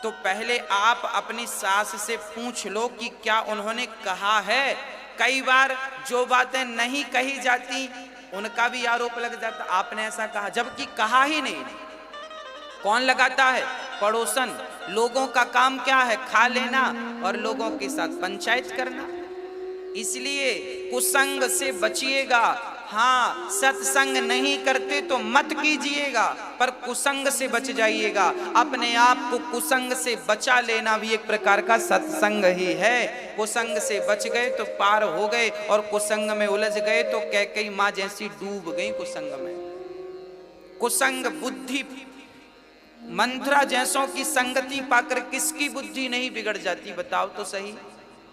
तो पहले आप अपनी सास से पूछ लो कि क्या उन्होंने कहा है। कई बार जो बातें नहीं कही जाती उनका भी आरोप लग जाता, आपने ऐसा कहा, जबकि कहा ही नहीं। कौन लगाता है? पड़ोसन। लोगों का काम क्या है? खा लेना और लोगों के साथ पंचायत करना। इसलिए कुसंग से बचिएगा। हाँ, सत्संग नहीं करते तो मत कीजिएगा, पर कुसंग से बच जाइएगा। अपने आप को कुसंग से बचा लेना भी एक प्रकार का सत्संग ही है। कुसंग से बच गए तो पार हो गए, और कुसंग में उलझ गए तो कैकेयी मां जैसी डूब गई कुसंग में। कुसंग बुद्धि, मंथरा जैसों की संगति पाकर किसकी बुद्धि नहीं बिगड़ जाती, बताओ तो सही।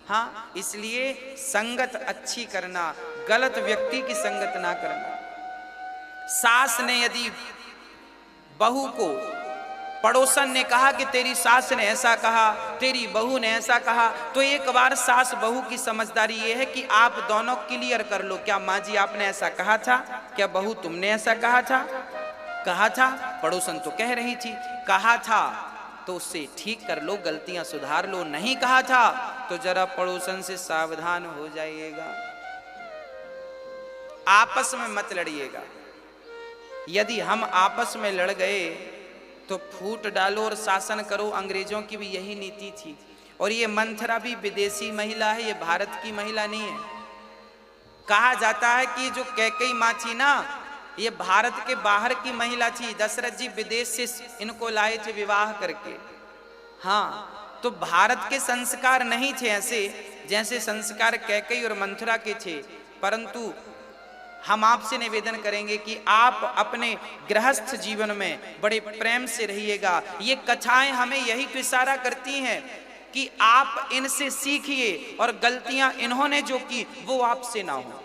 हाँ, इसलिए संगत अच्छी करना, गलत व्यक्ति की संगत ना करना। सास ने यदि बहू को, पड़ोसन ने कहा कि तेरी सास ने ऐसा कहा, तेरी बहू ने ऐसा कहा, तो एक बार सास बहू की समझदारी ये है कि आप दोनों क्लियर कर लो, क्या माँ जी आपने ऐसा कहा था? क्या बहू तुमने ऐसा कहा था? कहा था। पड़ोसन तो कह रही थी कहा था, तो उससे ठीक कर लो, गलतियां सुधार लो। नहीं कहा था तो जरा पड़ोसन से सावधान हो जाइएगा। आपस में मत लड़िएगा। यदि हम आपस में लड़ गए तो फूट डालो और शासन करो। अंग्रेजों की भी यही नीति थी। और ये मंथरा भी विदेशी महिला है, ये भारत की महिला नहीं है। कहा जाता है कि जो कैकेयी मां थी ना, ये भारत के बाहर की महिला थी। दशरथ जी विदेश से इनको लाए थे विवाह करके। हाँ, तो भारत के संस्कार नहीं थे ऐसे जैसे संस्कार कैकेयी और मंथरा के थे। परंतु हम आपसे निवेदन करेंगे कि आप अपने गृहस्थ जीवन में बड़े प्रेम से रहिएगा। ये कथाएं हमें यही तो इशारा करती हैं कि आप इनसे सीखिए और गलतियां इन्होंने जो की वो आपसे ना हो।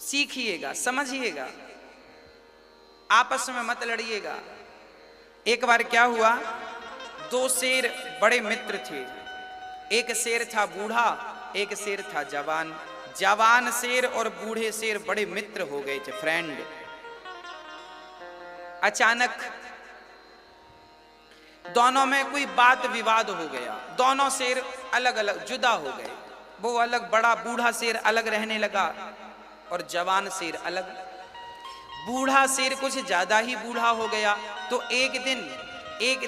सीखिएगा, समझिएगा, आपस में मत लड़िएगा। एक बार क्या हुआ, दो शेर बड़े मित्र थे। एक शेर था बूढ़ा, एक शेर था जवान। जवान शेर और बूढ़े शेर बड़े मित्र हो गए थे, फ्रेंड। अचानक दोनों में कोई बात विवाद हो गया। दोनों शेर अलग अलग जुदा हो गए। वो अलग, बड़ा बूढ़ा शेर अलग रहने लगा और जवान शेर अलग। बूढ़ा शेर कुछ ज्यादा ही बूढ़ा हो गया। तो एक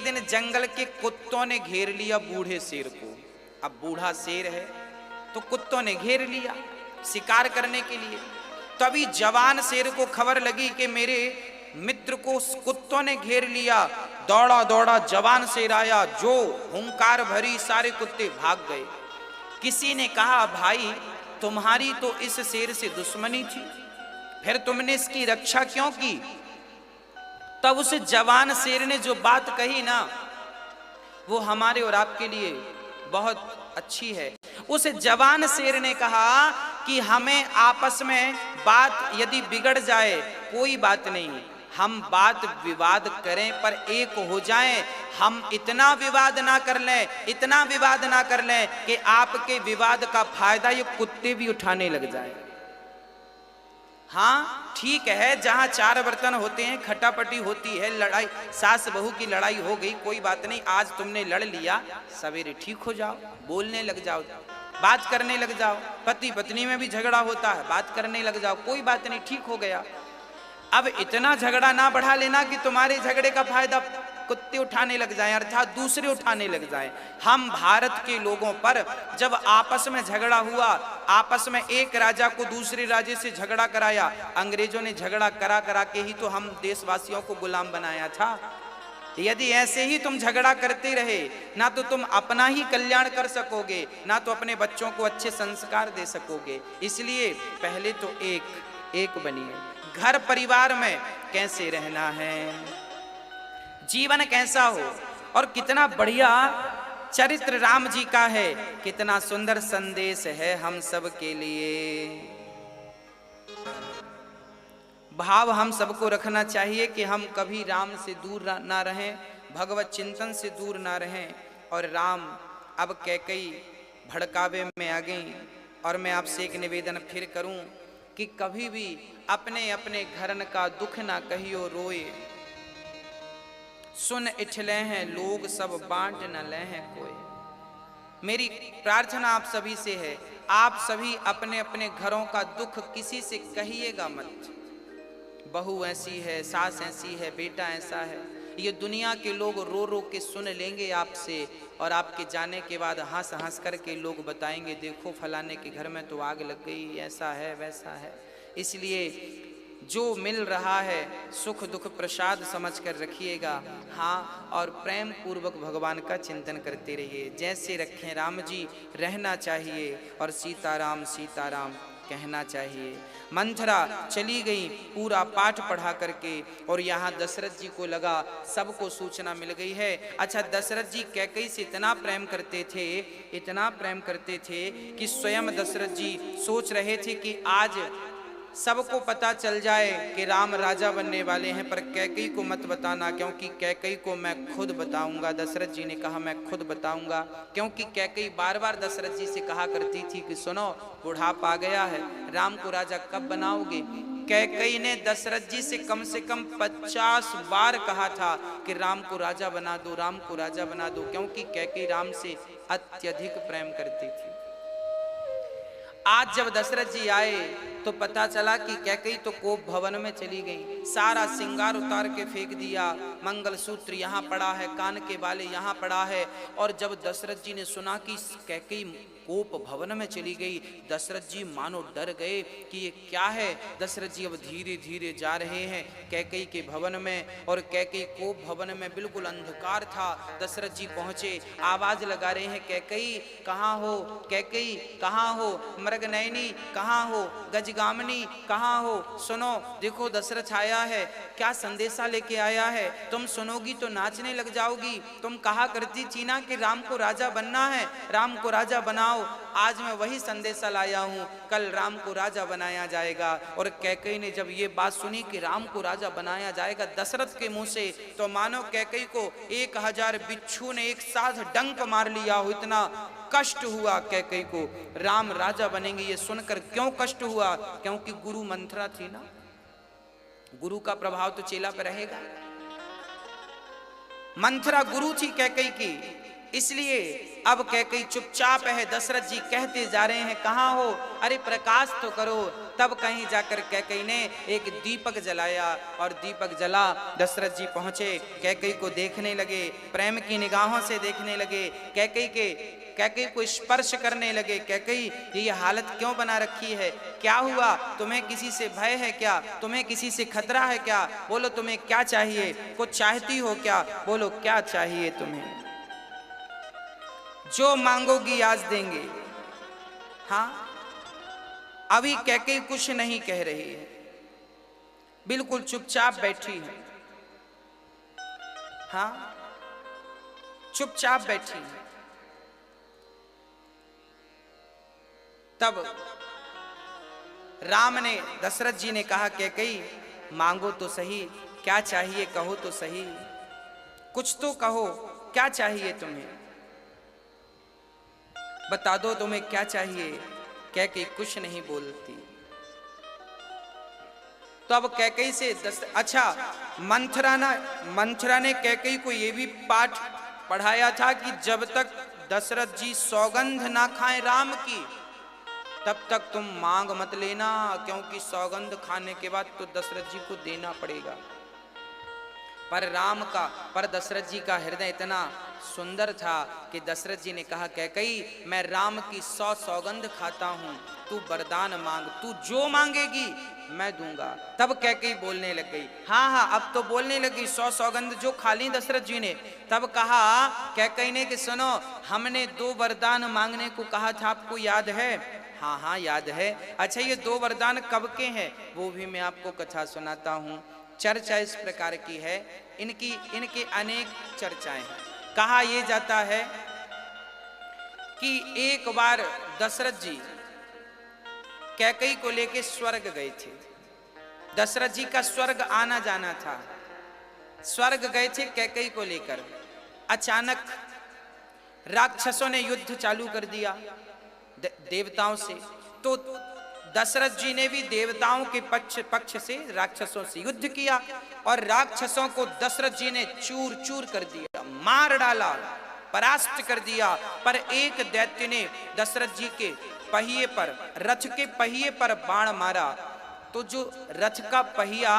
दिन जंगल के कुत्तों ने घेर लिया बूढ़े शेर को। अब बूढ़ा शेर है तो कुत्तों ने घेर लिया शिकार करने के लिए। तभी जवान शेर को खबर लगी कि मेरे मित्र को कुत्तों ने घेर लिया। दौड़ा दौड़ा जवान शेर आया, जो हुंकार भरी, सारे कुत्ते भाग गए। किसी ने कहा, भाई तुम्हारी तो इस शेर से दुश्मनी थी, फिर तुमने इसकी रक्षा क्यों की? तब उस जवान शेर ने जो बात कही ना, वो हमारे और आपके लिए बहुत अच्छी है। उस जवान शेर ने कहा कि हमें आपस में बात यदि बिगड़ जाए कोई बात नहीं, हम बात विवाद करें पर एक हो जाएं। हम इतना विवाद ना कर लें, इतना विवाद ना कर लें कि आपके विवाद का फायदा ये कुत्ते भी उठाने लग जाए। हाँ ठीक है, जहां चार बर्तन होते हैं खटापटी होती है, लड़ाई, सास बहू की लड़ाई हो गई, कोई बात नहीं, आज तुमने लड़ लिया, सवेरे ठीक हो जाओ, बोलने लग जाओ, बात करने लग जाओ। पति पत्नी में भी झगड़ा होता है, बात करने लग जाओ, कोई बात नहीं, ठीक हो गया। अब इतना झगड़ा ना बढ़ा लेना कि तुम्हारे झगड़े का फायदा कुत्ते उठाने लग जाएं, अर्थात दूसरे उठाने लग जाएं। हम भारत के लोगों पर जब आपस में झगड़ा हुआ, आपस में एक राजा को दूसरे राजे से झगड़ा कराया, अंग्रेजों ने झगड़ा करा करा के ही तो हम देशवासियों को गुलाम बनाया था। यदि ऐसे ही तुम झगड़ा करते रहे, ना तो तुम अपना ही कल्याण कर सकोगे, ना तो अपने बच्चों को अच्छे संस्कार दे सकोगे। इसलिए पहले तो एक बनिए। घर परिवार में कैसे रहना है, जीवन कैसा हो, और कितना बढ़िया चरित्र राम जी का है, कितना सुंदर संदेश है हम सब के लिए। भाव हम सबको रखना चाहिए कि हम कभी राम से दूर ना रहें, भगवत चिंतन से दूर ना रहें। और राम अब कैकेयी भड़कावे में आ गई। और मैं आपसे एक निवेदन फिर करूं कि कभी भी अपने अपने घरन का दुख ना कहियो रोए। सुन इठले हैं लोग सब बांट न ले हैं कोई। मेरी प्रार्थना आप सभी से है, आप सभी अपने अपने घरों का दुख किसी से कहिएगा मत। बहू ऐसी है, सास ऐसी है, बेटा ऐसा है, ये दुनिया के लोग रो रो के सुन लेंगे आपसे, और आपके जाने के बाद हंस हंस करके लोग बताएंगे देखो फलाने के घर में तो आग लग गई, ऐसा है वैसा है। इसलिए जो मिल रहा है सुख दुख प्रसाद समझ कर रखिएगा, हाँ, और प्रेम पूर्वक भगवान का चिंतन करते रहिए। जैसे रखें राम जी रहना चाहिए, और सीताराम सीताराम कहना चाहिए। मंथरा चली गई पूरा पाठ पढ़ा करके, और यहाँ दशरथ जी को लगा सबको सूचना मिल गई है। अच्छा, दशरथ जी कैकेयी से इतना प्रेम करते थे, इतना प्रेम करते थे कि स्वयं दशरथ जी सोच रहे थे कि आज सबको पता चल जाए कि राम राजा बनने वाले हैं, पर कैकेयी को मत बताना, क्योंकि कैकेयी को मैं खुद बताऊंगा। दशरथ जी ने कहा मैं खुद बताऊंगा, क्योंकि कैकेयी बार बार दशरथ जी से कहा करती थी कि सुनो बुढ़ापा आ गया है, राम को राजा कब बनाओगे। कैकेयी ने दशरथ जी से कम 50 बार कहा था कि राम को राजा बना दो, राम को राजा बना दो, क्योंकि कैकेयी राम से अत्यधिक प्रेम करती थी। आज जब दशरथ जी आए तो पता चला कि कैकेयी तो कोप भवन में चली गई, सारा श्रृंगार उतार के फेंक दिया, मंगलसूत्र यहाँ पड़ा है, कान के बाले यहाँ पड़ा है। और जब दशरथ जी ने सुना कि कैकेयी कोप भवन में चली गई, दशरथ जी मानो डर गए कि ये क्या है। दशरथ जी अब धीरे धीरे जा रहे हैं कैकेयी के भवन में, और कैकेयी कोप भवन में बिल्कुल अंधकार था। दशरथ जी पहुंचे, आवाज लगा रहे हैं कैकेयी कहाँ हो, कैकेयी कहाँ हो, मृगनयनी कहाँ हो, गजगामिनी कहाँ हो, सुनो देखो दशरथ आया है, क्या संदेशा लेके आया है, तुम सुनोगी तो नाचने लग जाओगी। तुम कहा करती थी ना कि राम को राजा बनना है, राम को राजा बनाओ, आज मैं वही संदेशा लाया हूं, कल राम को राजा बनाया जाएगा। और कैकेयी ने जब ये बात सुनी कि राम को राजा बनाया जाएगा दशरथ के मुंह से, तो मानो कैकेयी को 1000 बिच्छू ने एक साथ डंक मार लिया हो, इतना कष्ट हुआ कैकेयी को। राम राजा बनेंगे ये सुनकर क्यों कष्ट हुआ, क्योंकि गुरु मंथरा थी ना, गुरु का प्रभाव तो चेला पर रहेगा। मंथरा गुरु थी कैकेयी की, इसलिए अब कैकेयी चुपचाप है। दशरथ जी कहते जा रहे हैं कहाँ हो, अरे प्रकाश तो करो। तब कहीं जाकर कैकेयी ने एक दीपक जलाया, और दीपक जला, दशरथ जी पहुंचे, कैकेयी को देखने लगे, प्रेम की निगाहों से देखने लगे, कैकेयी को स्पर्श करने लगे। कैकेयी ये हालत क्यों बना रखी है, क्या हुआ, तुम्हें किसी से भय है क्या, तुम्हें किसी से खतरा है क्या, बोलो तुम्हें क्या चाहिए, कुछ चाहती हो क्या, बोलो क्या चाहिए तुम्हें, जो मांगोगी आज देंगे। हाँ, अभी कैकेयी कुछ नहीं कह रही है, बिल्कुल चुपचाप बैठी है। हाँ, चुपचाप बैठी है। तब राम ने, दशरथ जी ने कहा कैकेयी मांगो तो सही, क्या चाहिए कहो तो सही, कुछ तो कहो, क्या चाहिए तुम्हें, बता दो तुम्हें क्या चाहिए। कैकेयी कुछ नहीं बोलती। तो अब कैकेयी से अच्छा, मंथरा ने कैकेयी को यह भी पाठ पढ़ाया था कि जब तक दशरथ जी सौगंध ना खाएं राम की, तब तक तुम मांग मत लेना, क्योंकि सौगंध खाने के बाद तो दशरथ जी को देना पड़ेगा। पर दशरथ जी का हृदय इतना सुंदर था कि दशरथ जी ने कहा कैकेयी मैं राम की 100 सौगंध खाता हूं, तू वरदान मांग, तू जो मांगेगी मैं दूंगा। तब कैकेयी बोलने लग गई, हाँ अब तो बोलने लगी, 100 सौगंध जो खा ली दशरथ जी ने। तब कहा कैकेयी ने कि सुनो, हमने 2 वरदान मांगने को कहा था, आपको याद है। हाँ याद है। अच्छा, ये 2 वरदान कब के हैं, वो भी मैं आपको कथा सुनाता हूँ। चर्चा इस प्रकार की है, इनकी अनेक चर्चाएं हैं। कहा यह जाता है कि एक बार दशरथ जी कैकेयी को लेके स्वर्ग गए थे। दशरथ जी का स्वर्ग आना जाना था, स्वर्ग गए थे कैकेयी को लेकर। अचानक राक्षसों ने युद्ध चालू कर दिया देवताओं से, तो दशरथ जी ने भी देवताओं के पक्ष से राक्षसों से युद्ध किया और राक्षसों को दशरथ जी ने चूर चूर कर दिया, मार डाला, परास्त कर दिया। पर एक दैत्य ने दशरथ जी के पहिए पर, रथ के पहिए पर बाण मारा, तो जो रथ का पहिया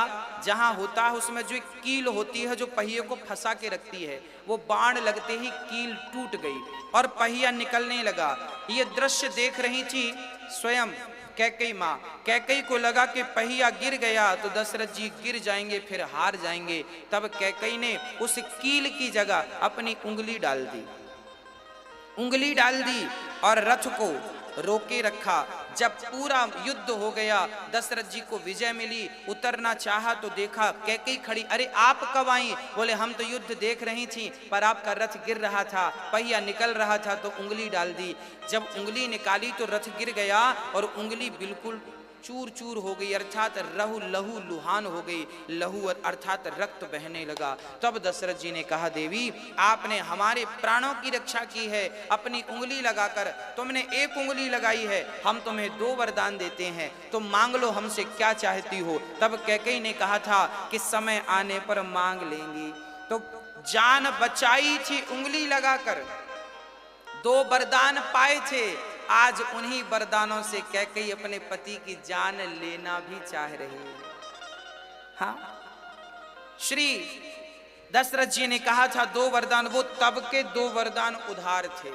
जहां होता है उसमें जो एक कील होती है जो पहिए को फंसा के रखती है, वो बाण लगते ही कील टूट गई और पहिया निकलने लगा। ये दृश्य देख रही थी स्वयं कैकेयी माँ। कैकेयी को लगा कि पहिया गिर गया तो दशरथ जी गिर जाएंगे, फिर हार जाएंगे। तब कैकेयी ने उस कील की जगह अपनी उंगली डाल दी, उंगली डाल दी और रथ को रोके रखा। जब पूरा युद्ध हो गया, दशरथ जी को विजय मिली, उतरना चाहा तो देखा कैकेयी खड़ी। अरे आप कब आई? बोले हम तो युद्ध देख रही थी, पर आपका रथ गिर रहा था, पहिया निकल रहा था तो उंगली डाल दी। जब उंगली निकाली तो रथ गिर गया और उंगली बिल्कुल चूर चूर हो गई, अर्थात लहू लुहान हो गई, लहू अर्थात रक्त बहने लगा। तब दशरथ जी ने कहा, देवी आपने हमारे प्राणों की रक्षा की है अपनी उंगली लगाकर, तुमने एक उंगली लगाई है, हम तुम्हें 2 वरदान देते हैं, तुम मांग लो हमसे क्या चाहती हो। तब कैकेयी ने कहा था कि समय आने पर मांग लेंगी। तो जान बचाई थी उंगली लगाकर, 2 वरदान पाए थे, आज उन्हीं वरदानों से कैकेयी अपने पति की जान लेना भी चाह रही है। हाँ, श्री दशरथ जी ने कहा था 2 वरदान, वो तब के 2 वरदान उधार थे।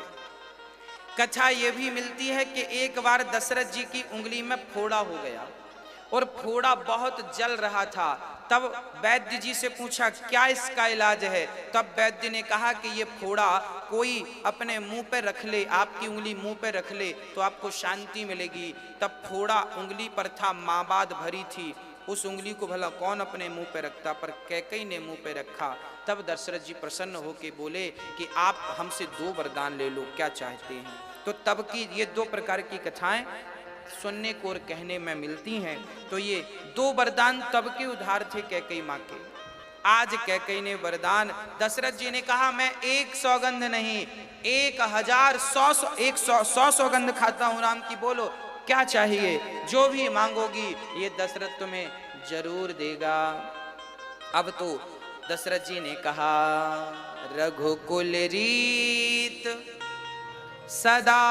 कथा यह भी मिलती है कि एक बार दशरथ जी की उंगली में फोड़ा हो गया और फोड़ा बहुत जल रहा था। तब वैद्य जी से पूछा क्या इसका इलाज है? तब वैद्य ने कहा कि ये फोड़ा कोई अपने मुंह पे रख ले, आपकी उंगली मुंह पे रख ले तो आपको शांति मिलेगी। तब फोड़ा उंगली पर था, माबाद भरी थी, उस उंगली को भला कौन अपने मुंह पे रखता, पर कैकेयी ने मुंह पे रखा। तब दशरथ जी प्रसन्न होके बोले कि आप हमसे 2 वरदान ले लो, क्या चाहते हैं। तो तब की ये 2 प्रकार की कथाएं सुनने को और कहने में मिलती हैं। तो ये 2 वरदान तब के उधार थे कैकेयी माँ के। आज कैकेयी ने वरदान, दशरथ जी ने कहा मैं 1 सौगंध नहीं 1,000 सौगंध खाता हूं राम की, बोलो क्या चाहिए, जो भी मांगोगी ये दशरथ तुम्हें जरूर देगा। अब तो दशरथ जी ने कहा रघुकुल रीत सदा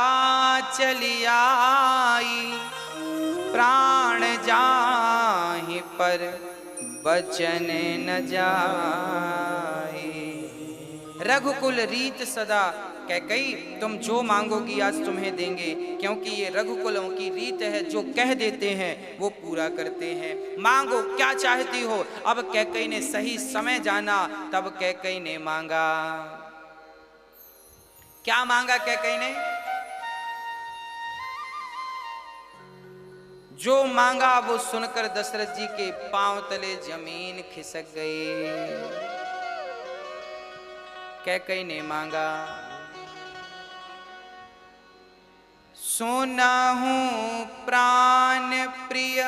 चली आई, प्राण जाहि पर बचन न जाए। रघुकुल रीत सदा, कैकेयी तुम जो मांगोगी आज तुम्हें देंगे, क्योंकि ये रघुकुलों की रीत है, जो कह देते हैं वो पूरा करते हैं। मांगो क्या चाहती हो। अब कैकेयी ने सही समय जाना, तब कैकेयी ने मांगा। क्या मांगा कैकेयी ने? जो मांगा वो सुनकर दशरथ जी के पांव तले जमीन खिसक गई। कैकेयी ने मांगा सोना हूं प्राण प्रिय,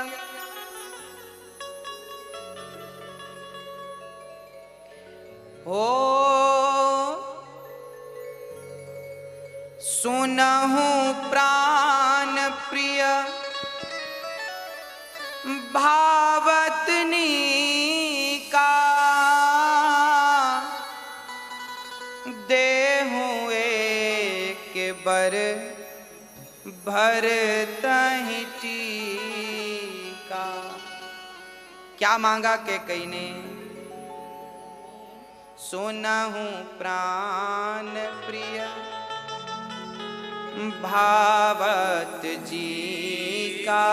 हो सोना हूं प्राण प्रिय, भावतनी का देहूं एक बर भर तहि टीका। क्या मांगा कैकेयी ने? सोना हूं प्राण प्रिय, भावत जी का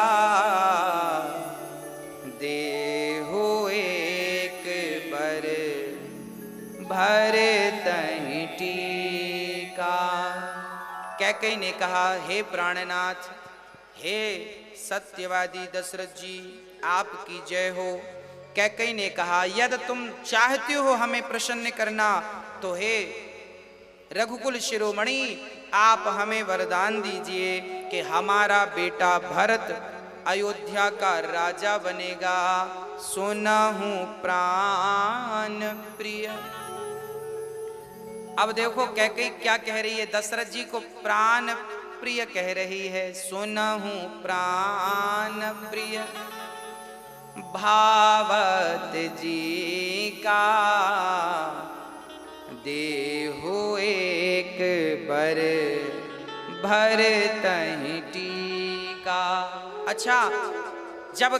देहु एक बर भर तहि टीका। कैकेयी ने कहा हे प्राणनाथ, हे सत्यवादी दशरथ जी, आपकी जय हो। कैकेयी ने कहा यदि तुम चाहते हो हमें प्रसन्न करना तो हे रघुकुल शिरोमणि, आप हमें वरदान दीजिए कि हमारा बेटा भरत अयोध्या का राजा बनेगा। सोना हूं प्राण प्रिय। अब देखो कैकेयी क्या कह रही है, दशरथ जी को प्राण प्रिय कह रही है, सुनहु प्राण प्रिय भावत जी का, देहु एक बर भर तहि टीका। अच्छा, जब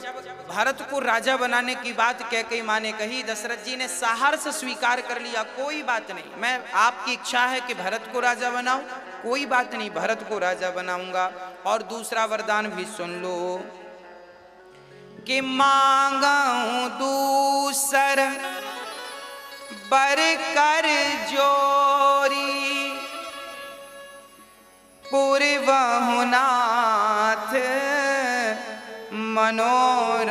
भरत को राजा बनाने की बात कैकेयी माँ ने कही, दशरथ जी ने सहर्ष स्वीकार कर लिया, कोई बात नहीं, मैं आपकी इच्छा है कि भरत को राजा बनाऊं, कोई बात नहीं, भरत को राजा बनाऊंगा। और दूसरा वरदान भी सुन लो कि मांगऊं दूसर बर कर जोरी, पूर्वहु नाथ मनोर